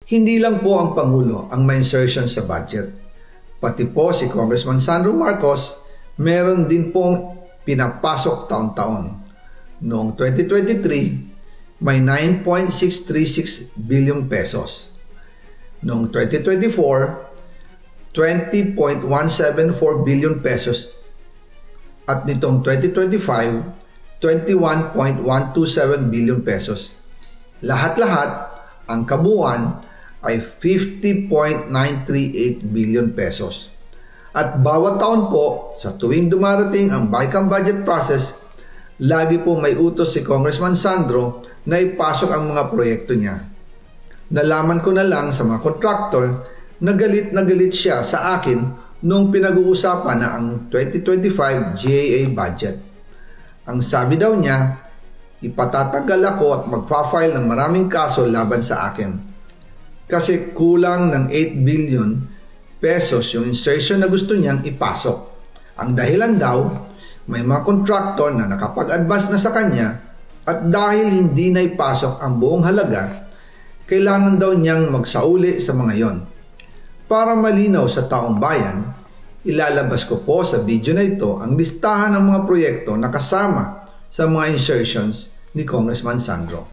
Hindi lang po ang Pangulo ang may insertion sa budget. Pati po si Congressman Sandro Marcos, meron din pong pinapasok taon-taon. Noong 2023, may 9.636 billion pesos. Noong 2024, 20.174 billion pesos. At nitong 2025, 21.127 billion pesos. Lahat-lahat, ang kabuuan ay 50.938 billion pesos. At bawat taon po, sa tuwing dumarating ang BICAM budget process, lagi po may utos si Congressman Sandro na ipasok ang mga proyekto niya. Nalaman ko na lang sa mga contractor na galit siya sa akin noong pinag-uusapan na ang 2025 GAA budget. Ang sabi daw niya, ipatatagal ako at magpa-file ng maraming kaso laban sa akin. Kasi kulang ng 8 billion pesos yung insertion na gusto niyang ipasok. Ang dahilan daw, may mga contractor na nakapag-advance na sa kanya at dahil hindi na ipasok ang buong halaga, kailangan daw niyang magsauli sa mga yon. Para malinaw sa taong bayan, ilalabas ko po sa video na ito ang listahan ng mga proyekto na kasama sa mga insertions ni Congressman Sandro.